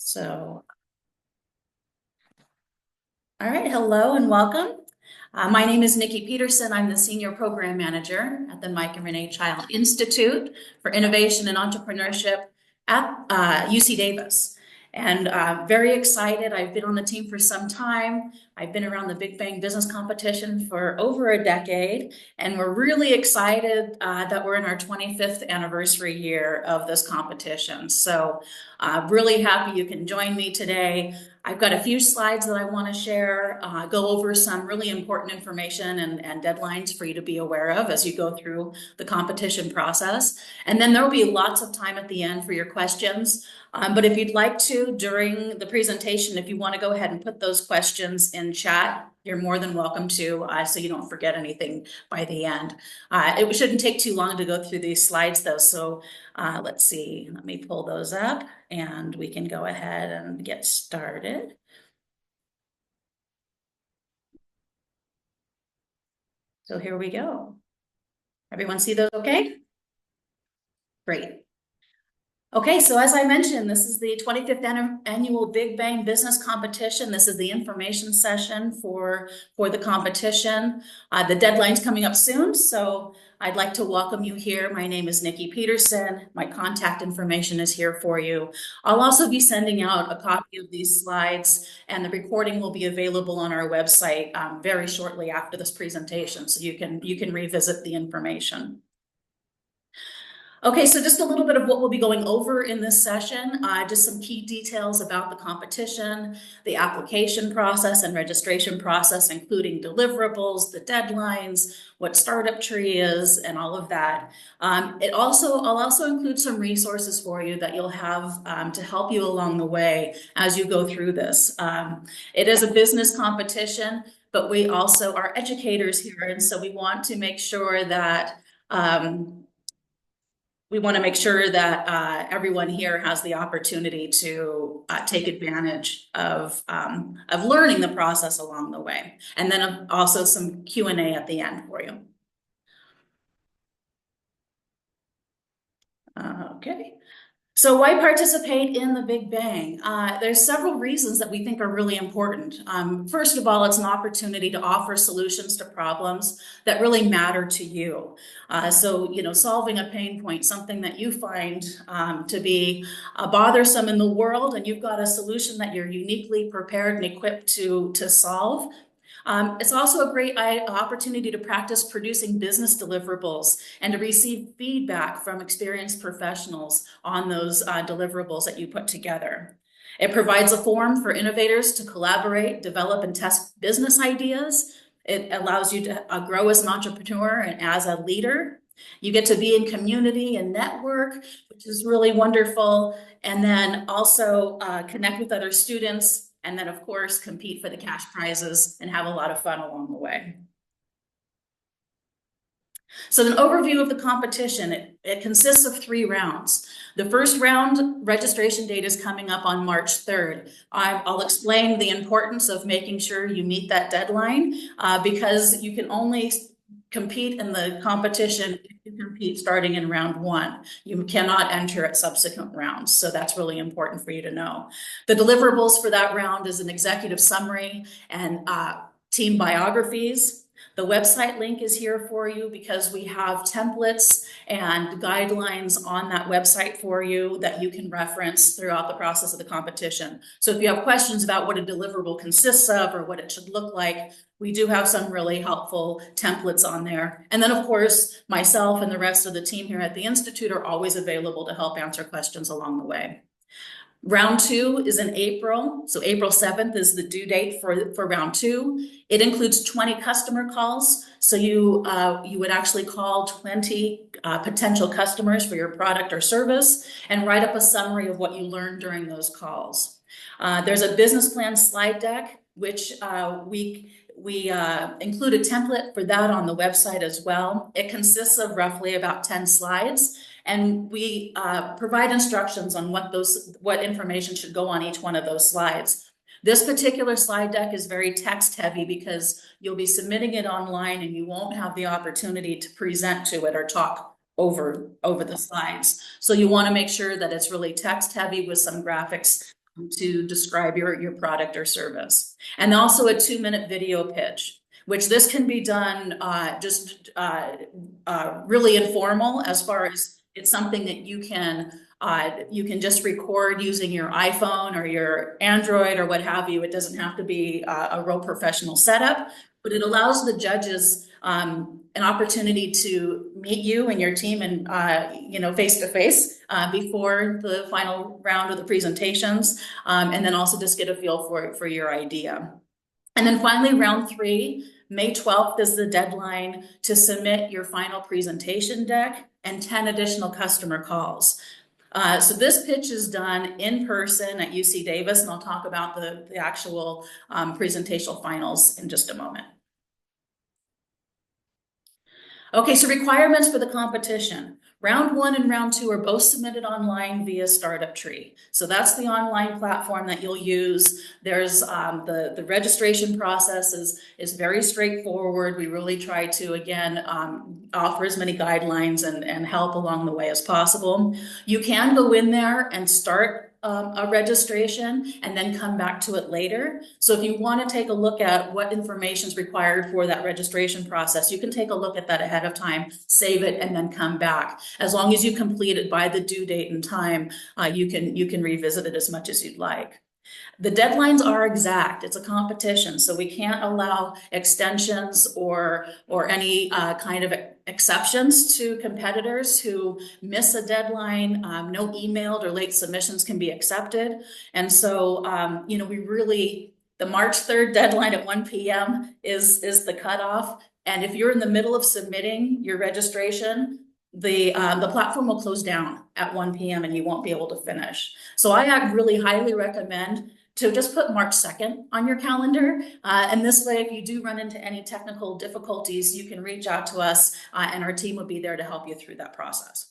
So, all right, hello and welcome. My name is Nikki Peterson. I'm the Senior Program Manager at the Mike and Renee Child Institute for Innovation and Entrepreneurship at UC Davis. And very excited. I've been on the team for some time. I've been around the Big Bang Business Competition for over a decade, and we're really excited that we're in our 25th anniversary year of this competition. So really happy you can join me today. I've got a few slides that I want to share, go over some really important information and deadlines for you to be aware of as you go through the competition process. And then there will be lots of time at the end for your questions. But if you'd like to, during the presentation, if you want to go ahead and put those questions in chat, you're more than welcome to, so you don't forget anything by the end. It shouldn't take too long to go through these slides though. So let's see, let me pull those up and we can go ahead and get started. So here we go. Everyone see those okay? Great. Okay, so as I mentioned, this is the 25th annual Big Bang Business Competition. This is the information session for the competition. The deadline's coming up soon, so I'd like to welcome you here. My name is Nikki Peterson. My contact information is here for you. I'll also be sending out a copy of these slides, and the recording will be available on our website very shortly after this presentation, so you can revisit the information. Okay, so just a little bit of what we'll be going over in this session, just some key details about the competition, the application process and registration process, including deliverables, the deadlines, what Startup Tree is, and all of that. I'll also include some resources for you that you'll have to help you along the way as you go through this. It is a business competition, but we also are educators here, and so we want to make sure that everyone here has the opportunity to take advantage of learning the process along the way. And then also some Q&A at the end for you. Okay. So why participate in the Big Bang? There's several reasons that we think are really important. First of all, it's an opportunity to offer solutions to problems that really matter to you. So, solving a pain point, something that you find to be bothersome in the world, and you've got a solution that you're uniquely prepared and equipped to solve. It's also a great opportunity to practice producing business deliverables and to receive feedback from experienced professionals on those deliverables that you put together. It provides a forum for innovators to collaborate, develop, and test business ideas. It allows you to grow as an entrepreneur and as a leader. You get to be in community and network, which is really wonderful. And then also connect with other students, and then of course compete for the cash prizes and have a lot of fun along the way. So an overview of the competition, it consists of 3 rounds. The first round registration date is coming up on March 3rd. I'll explain the importance of making sure you meet that deadline because you can only compete in the competition if you compete starting in round 1. You cannot enter at subsequent rounds, so that's really important for you to know. The deliverables for that round is an executive summary and team biographies. The website link is here for you because we have templates and guidelines on that website for you that you can reference throughout the process of the competition. So if you have questions about what a deliverable consists of or what it should look like, we do have some really helpful templates on there. And then of course, myself and the rest of the team here at the Institute are always available to help answer questions along the way. Round 2 is in April. So April 7th is the due date for round 2. It includes 20 customer calls. So you would actually call 20 potential customers for your product or service and write up a summary of what you learned during those calls. There's a business plan slide deck, which we include a template for that on the website as well. It consists of roughly about 10 slides. And we provide instructions on what information should go on each one of those slides. This particular slide deck is very text heavy because you'll be submitting it online and you won't have the opportunity to present to it or talk over the slides. So you want to make sure that it's really text heavy with some graphics to describe your product or service. And also a 2-minute video pitch, which this can be done really informal, as far as it's something that you can just record using your iPhone or your Android or what have you. It doesn't have to be a real professional setup, but it allows the judges an opportunity to meet you and your team and face to face before the final round of the presentations, and then also just get a feel for your idea. And then finally, round 3, May 12th is the deadline to submit your final presentation deck and 10 additional customer calls. So this pitch is done in person at UC Davis, and I'll talk about the actual presentational finals in just a moment. Okay, so requirements for the competition. Round 1 and round 2 are both submitted online via Startup Tree. So that's the online platform that you'll use. There's the registration process is very straightforward. We really try to, again, offer as many guidelines and help along the way as possible. You can go in there and start a registration and then come back to it later. So if you want to take a look at what information is required for that registration process, you can take a look at that ahead of time, save it, and then come back. As long as you complete it by the due date and time, you can revisit it as much as you'd like. The deadlines are exact. It's a competition, so we can't allow extensions or any kind of exceptions to competitors who miss a deadline. No emailed or late submissions can be accepted. And so, the March 3rd deadline at 1 p.m. is the cutoff. And if you're in the middle of submitting your registration, the platform will close down at 1 p.m. and you won't be able to finish. So I really highly recommend to just put March 2nd on your calendar. And this way, if you do run into any technical difficulties, you can reach out to us and our team will be there to help you through that process.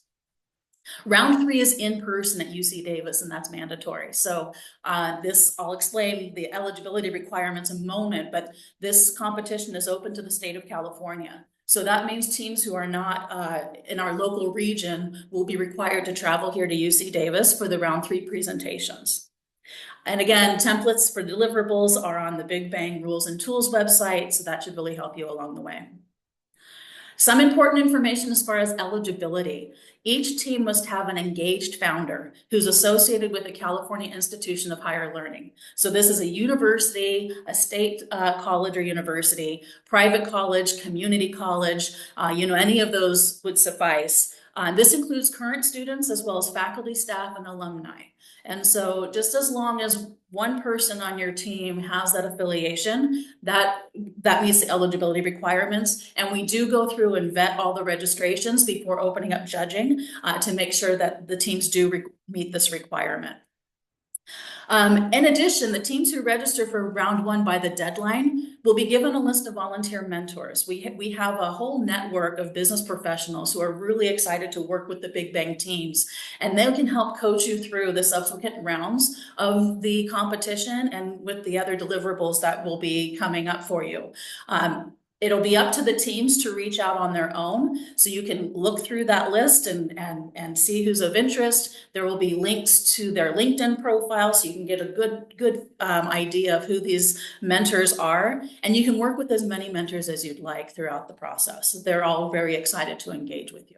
Round 3 is in person at UC Davis, and that's mandatory. So I'll explain the eligibility requirements in a moment, but this competition is open to the state of California. So that means teams who are not in our local region will be required to travel here to UC Davis for the round 3 presentations. And again, templates for deliverables are on the Big Bang Rules and Tools website, so that should really help you along the way. Some important information as far as eligibility. Each team must have an engaged founder who's associated with the California Institution of Higher Learning. So this is a university, a state college or university, private college, community college, any of those would suffice. This includes current students as well as faculty, staff, and alumni. And so just as long as one person on your team has that affiliation, that meets the eligibility requirements. And we do go through and vet all the registrations before opening up judging to make sure that the teams do meet this requirement. In addition, the teams who register for round 1 by the deadline will be given a list of volunteer mentors. We have a whole network of business professionals who are really excited to work with the Big Bang teams, and they can help coach you through the subsequent rounds of the competition and with the other deliverables that will be coming up for you. It'll be up to the teams to reach out on their own. So you can look through that list and see who's of interest. There will be links to their LinkedIn profile so you can get a good idea of who these mentors are. And you can work with as many mentors as you'd like throughout the process. They're all very excited to engage with you.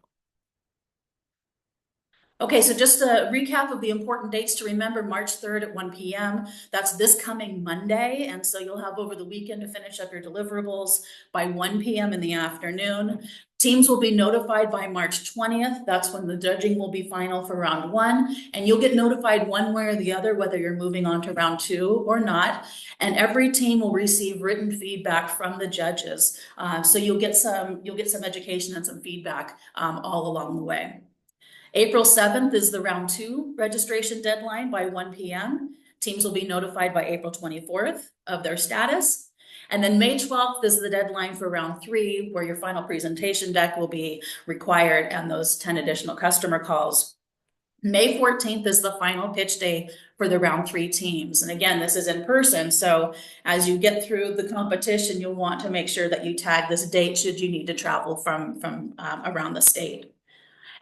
Okay, so just a recap of the important dates to remember: March 3rd at 1 p.m. That's this coming Monday. And so you'll have over the weekend to finish up your deliverables by 1 p.m. in the afternoon. Teams will be notified by March 20th. That's when the judging will be final for round 1. And you'll get notified one way or the other, whether you're moving on to round 2 or not. And every team will receive written feedback from the judges. So you'll get some education and some feedback all along the way. April 7th is the round 2 registration deadline by 1 p.m. Teams will be notified by April 24th of their status. And then May 12th is the deadline for round 3, where your final presentation deck will be required and those 10 additional customer calls. May 14th is the final pitch day for the round 3 teams. And again, this is in person. So as you get through the competition, you'll want to make sure that you tag this date should you need to travel from around the state.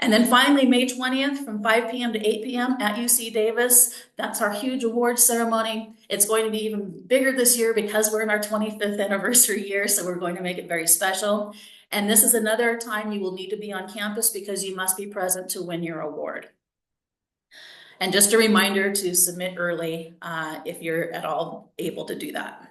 And then finally, May 20th from 5 p.m. to 8 p.m. at UC Davis. That's our huge awards ceremony. It's going to be even bigger this year because we're in our 25th anniversary year, so we're going to make it very special. And this is another time you will need to be on campus because you must be present to win your award. And just a reminder to submit early if you're at all able to do that.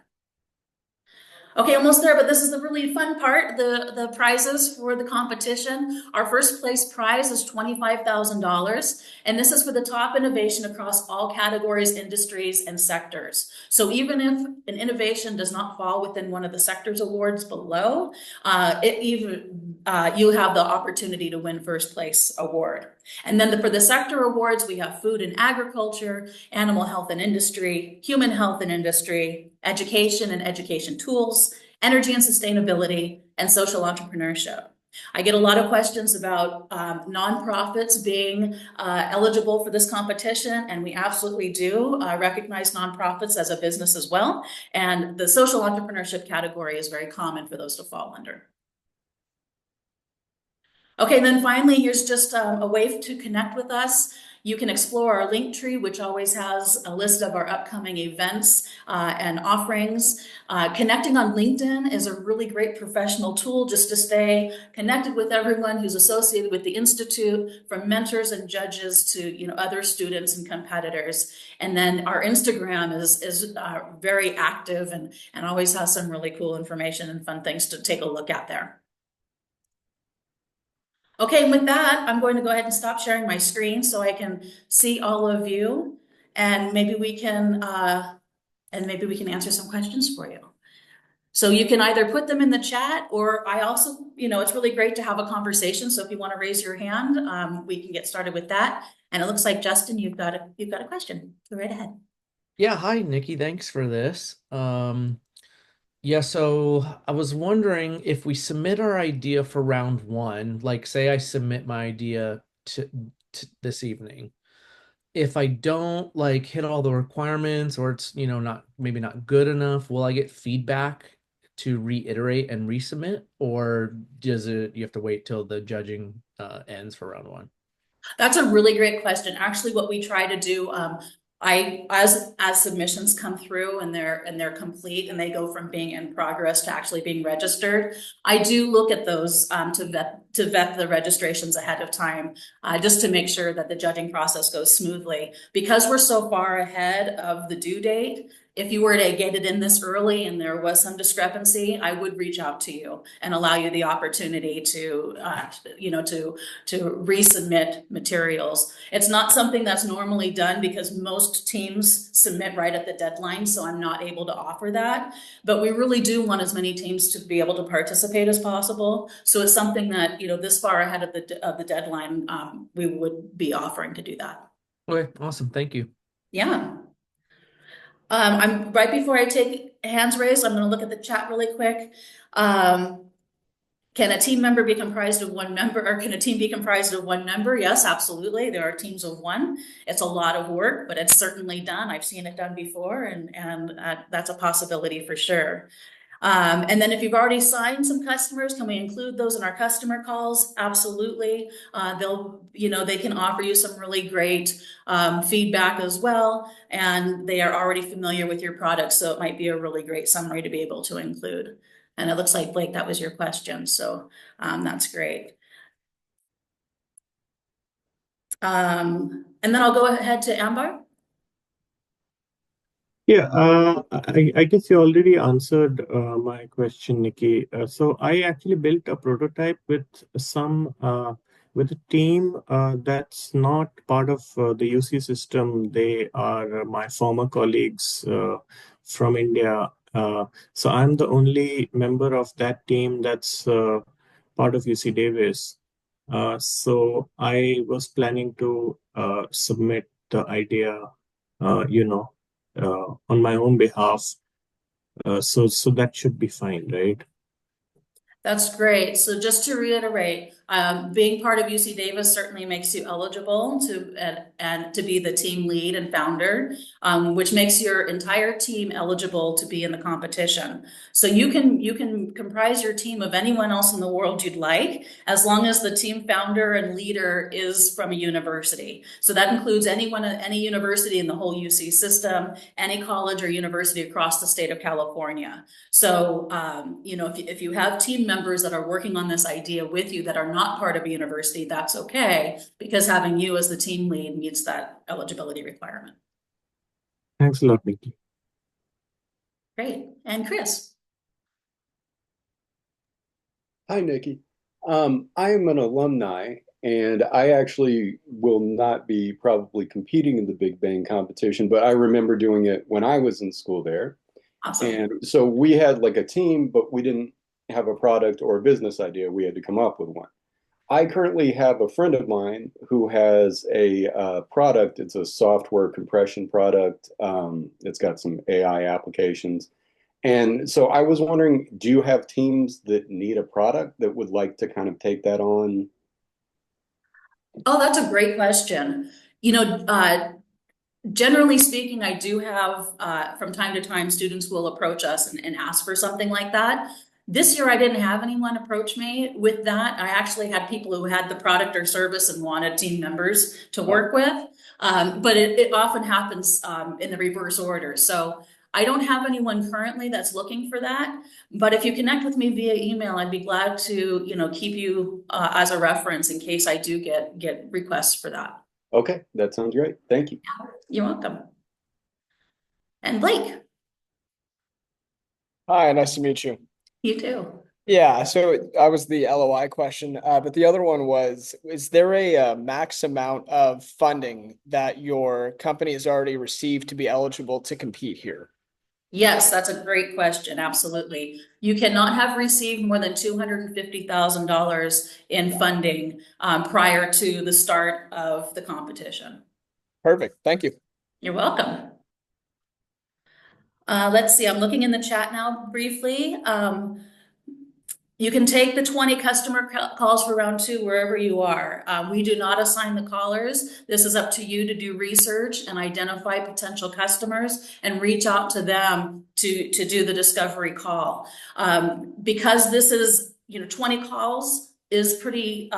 Okay, almost there, but this is the really fun part, the prizes for the competition. Our first place prize is $25,000, and this is for the top innovation across all categories, industries, and sectors. So even if an innovation does not fall within one of the sectors awards below, you have the opportunity to win first place award. And then for the sector awards, we have food and agriculture, animal health and industry, human health and industry, education and education tools, energy and sustainability, and social entrepreneurship. I get a lot of questions about nonprofits being eligible for this competition, and we absolutely do recognize nonprofits as a business as well. And the social entrepreneurship category is very common for those to fall under. Okay, and then finally, here's just a way to connect with us. You can explore our Linktree, which always has a list of our upcoming events and offerings. Connecting on LinkedIn is a really great professional tool just to stay connected with everyone who's associated with the Institute, from mentors and judges to other students and competitors. And then our Instagram is very active and always has some really cool information and fun things to take a look at there. Okay, and with that, I'm going to go ahead and stop sharing my screen so I can see all of you, and maybe we can answer some questions for you. So you can either put them in the chat, or I also, it's really great to have a conversation. So if you want to raise your hand, we can get started with that. And it looks like Justin, you've got a question. Go right ahead. Yeah, hi Nikki, thanks for this. Yeah, so I was wondering if we submit our idea for round one, like say I submit my idea to this evening. If I don't like hit all the requirements, or it's, maybe not good enough, will I get feedback to reiterate and resubmit, or you have to wait till the judging ends for round one? That's a really great question. Actually, what we try to do, as submissions come through and they're complete and they go from being in progress to actually being registered, I do look at those to vet the registrations ahead of time, just to make sure that the judging process goes smoothly. Because we're so far ahead of the due date, if you were to get it in this early and there was some discrepancy, I would reach out to you and allow you the opportunity to resubmit materials. It's not something that's normally done because most teams submit right at the deadline, so I'm not able to offer that. But we really do want as many teams to be able to participate as possible. So it's something that, this far ahead of the deadline, we would be offering to do that. Okay, awesome. Thank you. Yeah. I'm right before I take hands raised, I'm going to look at the chat really quick. Can a team member be comprised of one member, or can a team be comprised of one member? Yes, absolutely. There are teams of one. It's a lot of work, but it's certainly done. I've seen it done before, and that's a possibility for sure. And then if you've already signed some customers, can we include those in our customer calls? Absolutely. They can offer you some really great feedback as well, and they are already familiar with your product, so it might be a really great summary to be able to include. And it looks like, Blake, that was your question, so that's great. And then I'll go ahead to Ambar. Yeah, I guess you already answered my question, Nikki. So I actually built a prototype with with a team that's not part of the UC system. They are my former colleagues from India. So I'm the only member of that team that's part of UC Davis. So I was planning to submit the idea, on my own behalf. So that should be fine, right? That's great. So just to reiterate, being part of UC Davis certainly makes you eligible to and to be the team lead and founder, which makes your entire team eligible to be in the competition. So you can comprise your team of anyone else in the world you'd like, as long as the team founder and leader is from a university. So that includes anyone at any university in the whole UC system, any college or university across the state of California. So, if you have team members that are working on this idea with you that are not part of a university, that's okay, because having you as the team lead meets that eligibility requirement. Thanks a lot, Nikki. Great. And Chris? Hi, Nikki. I am an alumni, and I actually will not be probably competing in the Big Bang competition, but I remember doing it when I was in school there. Awesome. And so we had like a team, but we didn't have a product or a business idea. We had to come up with one. I currently have a friend of mine who has a product. It's a software compression product. It's got some AI applications. And so I was wondering, do you have teams that need a product that would like to kind of take that on? Oh, that's a great question. Generally speaking, I do have, from time to time, students will approach us and ask for something like that. This year, I didn't have anyone approach me with that. I actually had people who had the product or service and wanted team members to work with. But it often happens in the reverse order. So I don't have anyone currently that's looking for that. But if you connect with me via email, I'd be glad to, keep you as a reference in case I do get requests for that. Okay, that sounds great. Thank you. You're welcome. And Blake, Hi, nice to meet you. you too. Yeah, so I was the LOI question, but the other one was, is there a max amount of funding that your company has already received to be eligible to compete here? Yes, that's a great question. Absolutely. You cannot have received more than $250,000 in funding prior to the start of the competition. Perfect. Thank you. You're welcome. Let's see, I'm looking in the chat now briefly. You can take the 20 customer calls for round 2 wherever you are. We do not assign the callers. This is up to you to do research and identify potential customers and reach out to them to do the discovery call. Because this is, 20 calls is pretty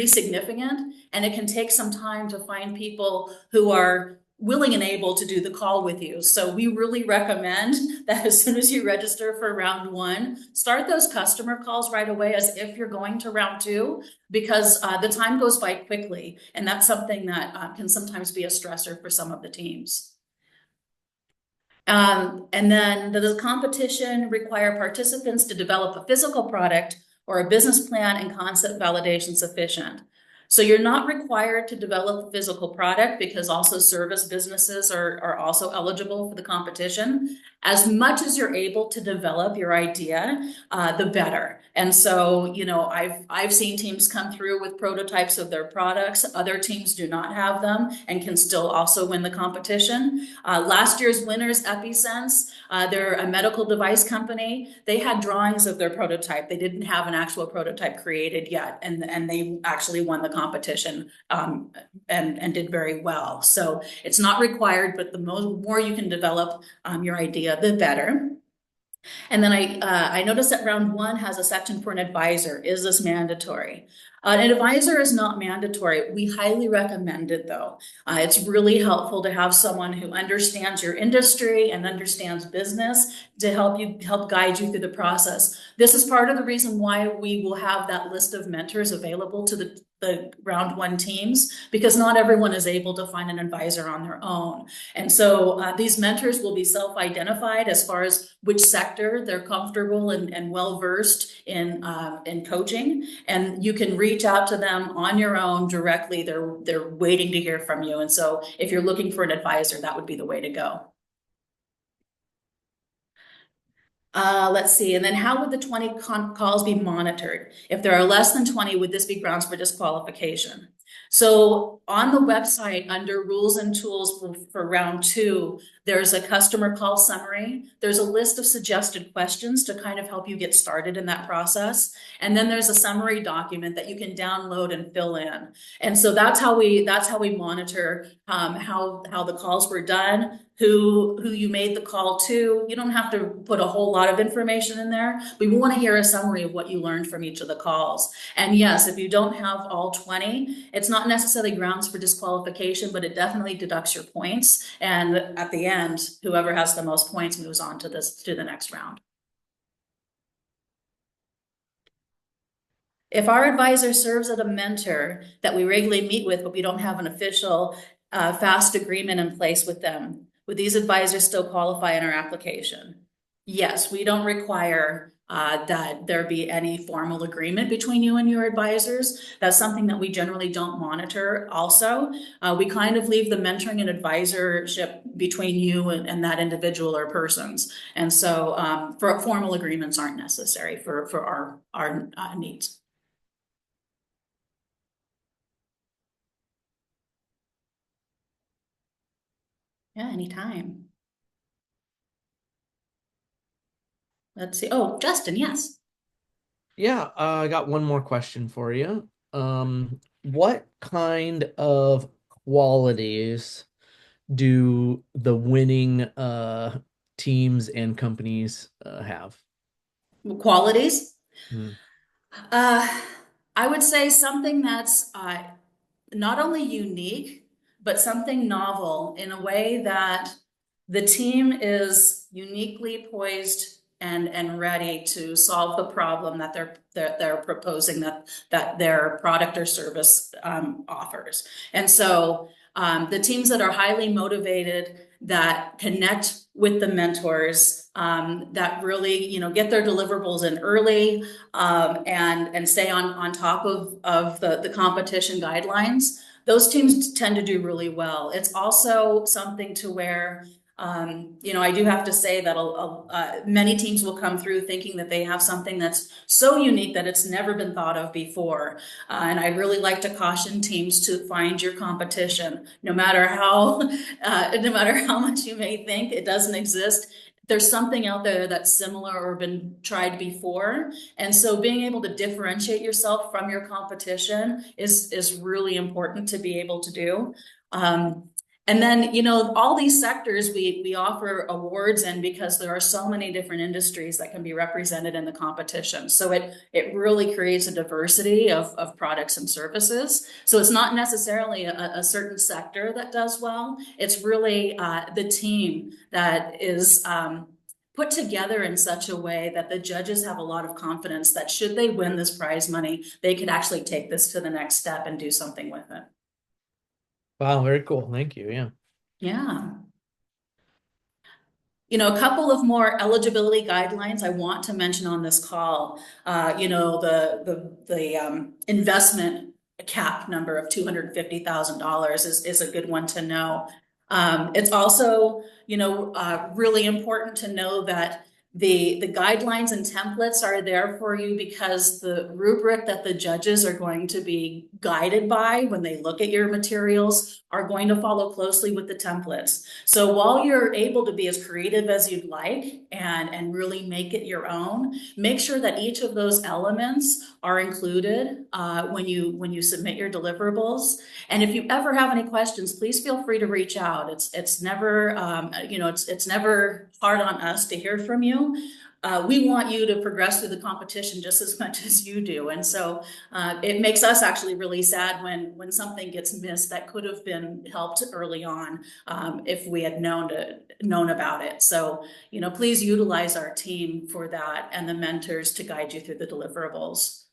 significant, and it can take some time to find people who are willing and able to do the call with you. So we really recommend that as soon as you register for round 1, start those customer calls right away as if you're going to round 2, because the time goes by quickly. And that's something that can sometimes be a stressor for some of the teams. And then does the competition require participants to develop a physical product or a business plan and concept validation sufficient? So you're not required to develop a physical product, because also service businesses are also eligible for the competition. As much as you're able to develop your idea, the better. And so, I've seen teams come through with prototypes of their products. Other teams do not have them and can still also win the competition. Last year's winners, EpiSense, they're a medical device company. They had drawings of their prototype. They didn't have an actual prototype created yet, and they actually won the competition and did very well. So it's not required, but the more you can develop your idea, the better. And then I noticed that round 1 has a section for an advisor. Is this mandatory? An advisor is not mandatory. We highly recommend it, though. It's really helpful to have someone who understands your industry and understands business to help guide you through the process. This is part of the reason why we will have that list of mentors available to the round 1 teams, because not everyone is able to find an advisor on their own. And so these mentors will be self-identified as far as which sector they're comfortable and well-versed in coaching. And you can reach out to them on your own directly. They're waiting to hear from you. And so if you're looking for an advisor, that would be the way to go. Let's see. And then how would the 20 calls be monitored? If there are less than 20, would this be grounds for disqualification? So on the website, under rules and tools for round 2, there's a customer call summary. There's a list of suggested questions to kind of help you get started in that process. And then there's a summary document that you can download and fill in. And so that's how we monitor how the calls were done, who you made the call to. You don't have to put a whole lot of information in there. We want to hear a summary of what you learned from each of the calls. And yes, if you don't have all 20, it's not necessarily grounds for disqualification, but it definitely deducts your points. And at the end, whoever has the most points moves on to the next round. If our advisor serves as a mentor that we regularly meet with, but we don't have an official FAST agreement in place with them, would these advisors still qualify in our application? Yes, we don't require that there be any formal agreement between you and your advisors. That's something that we generally don't monitor also. We kind of leave the mentoring and advisorship between you and that individual or persons. And so for formal agreements aren't necessary for our needs. Yeah, anytime. Let's see. Oh, Justin, yes. Yeah, I got one more question for you. What kind of qualities do the winning teams and companies have? Qualities. Hmm. I would say something that's not only unique, but something novel in a way that the team is uniquely poised and ready to solve the problem that they're proposing that their product or service offers. And so the teams that are highly motivated, that connect with the mentors, that really, get their deliverables in early, and stay on top of the competition guidelines, those teams tend to do really well. It's also something to where I do have to say that many teams will come through thinking that they have something that's so unique that it's never been thought of before. And I really like to caution teams to find your competition, no matter how much you may think it doesn't exist. There's something out there that's similar or been tried before. And so being able to differentiate yourself from your competition is really important to be able to do. And then, all these sectors we offer awards in because there are so many different industries that can be represented in the competition. So it really creates a diversity of products and services. So it's not necessarily a certain sector that does well. It's really the team that is put together in such a way that the judges have a lot of confidence that should they win this prize money, they could actually take this to the next step and do something with it. Wow, very cool. Thank you. Yeah. Yeah. A couple of more eligibility guidelines I want to mention on this call. The investment cap number of $250,000 is a good one to know. It's also, really important to know that the guidelines and templates are there for you because the rubric that the judges are going to be guided by when they look at your materials are going to follow closely with the templates. So while you're able to be as creative as you'd like and really make it your own, make sure that each of those elements are included when you submit your deliverables. And if you ever have any questions, please feel free to reach out. It's never it's never hard on us to hear from you. We want you to progress through the competition just as much as you do. And so it makes us actually really sad when something gets missed that could have been helped early on if we had known about it. So, please utilize our team for that and the mentors to guide you through the deliverables.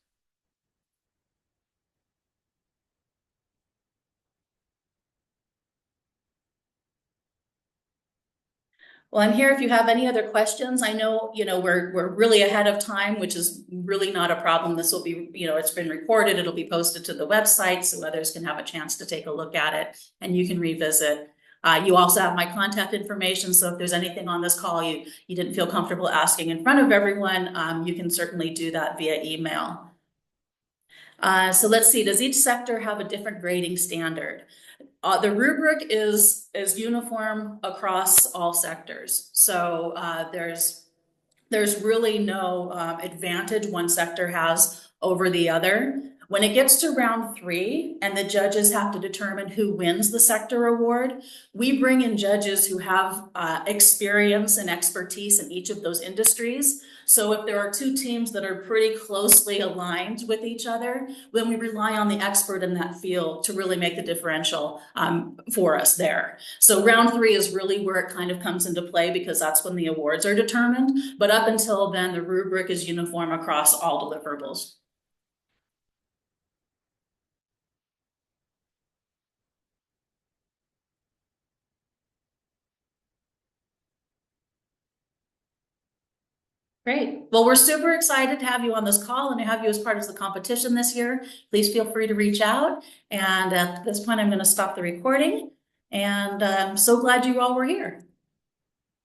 Well, I'm here if you have any other questions. I know, we're really ahead of time, which is really not a problem. This will be, it's been recorded. It'll be posted to the website so others can have a chance to take a look at it and you can revisit. You also have my contact information. So if there's anything on this call you didn't feel comfortable asking in front of everyone, you can certainly do that via email. So let's see, does each sector have a different grading standard? The rubric is uniform across all sectors. So there's really no advantage one sector has over the other. When it gets to round 3 and the judges have to determine who wins the sector award, we bring in judges who have experience and expertise in each of those industries. So if there are 2 teams that are pretty closely aligned with each other, then we rely on the expert in that field to really make the differential for us there. So round 3 is really where it kind of comes into play because that's when the awards are determined. But up until then, the rubric is uniform across all deliverables. Great. Well, we're super excited to have you on this call and to have you as part of the competition this year. Please feel free to reach out. And at this point, I'm going to stop the recording. And I'm so glad you all were here.